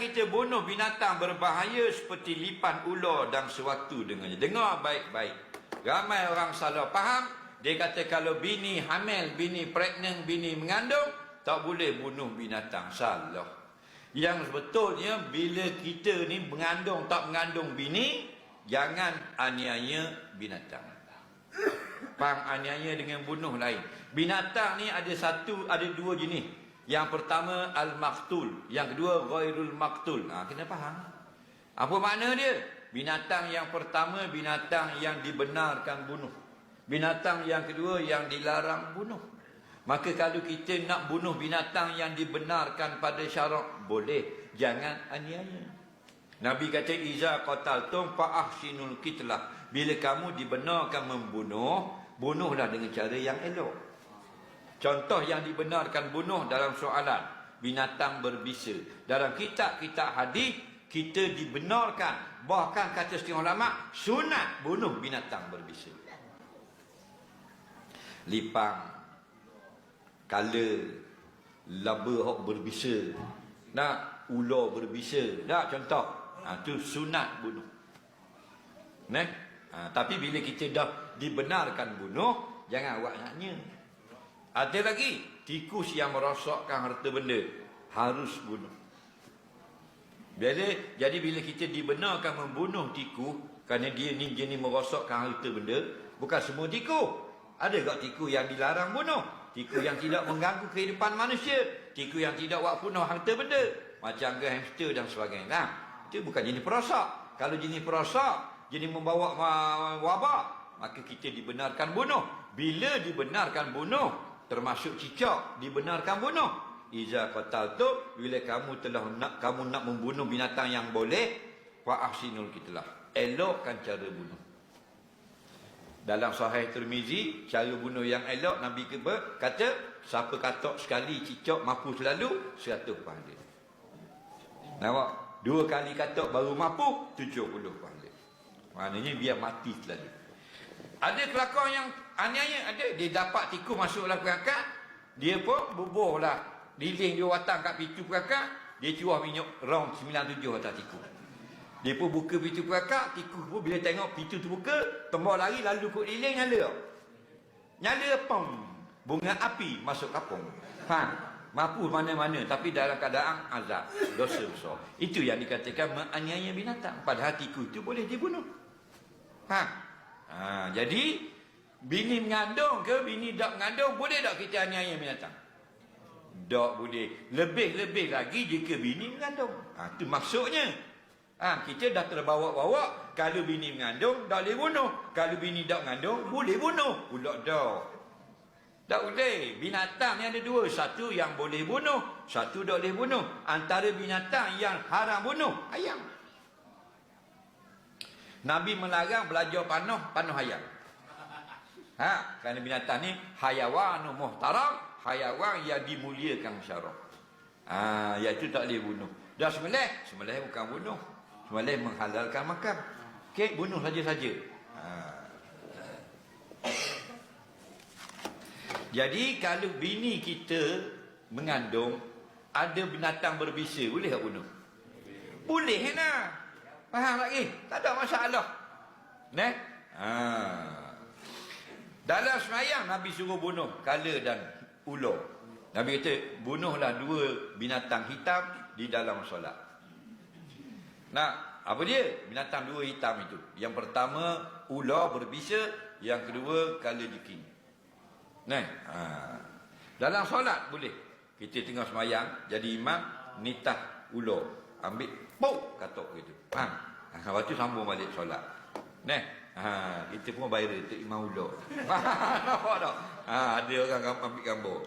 kita bunuh binatang berbahaya seperti lipan ular dan sewaktu dengannya. Dengar baik-baik. Ramai orang salah faham. Dia kata kalau bini hamil, bini pregnant, bini mengandung, tak boleh bunuh binatang. Salah. Yang sebetulnya bila kita ni mengandung tak mengandung bini, jangan aniaya binatang. Faham, aniaya dengan bunuh lain. Binatang ni ada dua jenis. Yang pertama al-maqtul, yang kedua ghairul maqtul. Kena faham. Apa makna dia? Binatang yang pertama binatang yang dibenarkan bunuh. Binatang yang kedua yang dilarang bunuh. Maka kalau kita nak bunuh binatang yang dibenarkan pada syarak, boleh, jangan aniaya. Nabi kata iza qataltum fa ahsinul qitlah. Bila kamu dibenarkan membunuh, bunuhlah dengan cara yang elok. Contoh yang dibenarkan bunuh dalam soalan binatang berbisa. Dalam kitab-kitab hadis kita dibenarkan, bahkan kata setengah ulama sunat bunuh binatang berbisa. Lipang, kala, laba hok berbisa, nak ular berbisa, nak contoh. Tu sunat bunuh. Tapi bila kita dah dibenarkan bunuh, jangan awak naknya. Ada lagi, tikus yang merosakkan harta benda, harus bunuh. Jadi bila kita dibenarkan membunuh tikus, kerana dia ni jenis merosakkan harta benda, bukan semua tikus. Ada tak tikus yang dilarang bunuh? Tikus yang tidak mengganggu kehidupan manusia, tikus yang tidak buat punah harta benda, macam hamster dan sebagainya. Itu bukan jenis perosak. Kalau jenis perosak, jenis membawa wabak, maka kita dibenarkan bunuh. Bila dibenarkan bunuh, termasuk cicak dibenarkan bunuh. Iza qataltum, bila kamu nak membunuh binatang yang boleh, fa ahsinul qitlah, elokkan cara bunuh. Dalam Sahih Tirmizi, cara bunuh yang elok, Nabi kata, siapa katok sekali cicak mampu selalu 100 pahala. Nampak? 2 kali katok baru mampu 70 pahala. Maknanya biar mati selalu. Ada kelakon yang aniaya, ada. Dia dapat tikus masuk dalam perangkat, dia pun bubuhlah lilin dia watang kat pintu perangkat, dia curah minyak round 97 atas tikus. Dia pun buka pintu perangkat, tikus pun bila tengok pintu tu buka, tembak lari lalu kot lilin nyala. Nyala pom, bunga api masuk kapung. Mampu mana-mana tapi dalam keadaan azab, dosa besar. Itu yang dikatakan menganiaya binatang. Padahal tikus itu boleh dibunuh. Jadi bini mengandung ke bini tak mengandung, boleh tak kita aniaya binatang? Tak boleh. Lebih-lebih lagi jika bini mengandung. Itu maksudnya. Kita dah terbawa-bawa, kalau bini mengandung tak boleh bunuh, kalau bini tak mengandung boleh bunuh. Pula tak boleh. Binatang ni ada dua, satu yang boleh bunuh, satu tak boleh bunuh. Antara binatang yang haram bunuh, ayam. Nabi melarang belajar panah ayam. Kerana binatang ni hayawan muhtaram, hayawan yang dimuliakan syarak. Iaitu tak boleh bunuh. Dah sembelih bukan bunuh, sembelih menghalalkan makan. Okey, bunuh saja-saja. Jadi kalau bini kita mengandung ada binatang berbisa, boleh tak bunuh? Boleh nak. Faham lagi? Tak ada masalah. Dalam semayang Nabi suruh bunuh kala dan ular. Nabi kata bunuhlah 2 binatang hitam di dalam solat. Apa dia? Binatang 2 hitam itu. Yang pertama ular berbisa, yang kedua kala jikin. Dalam solat boleh. Kita tengah semayang, jadi imam, nitah ular, ambil pok katok gitu. Lepas tu sambung balik solat. Kita pun viral tu imam ular. Nampak tak? Ada orang ambil gambar.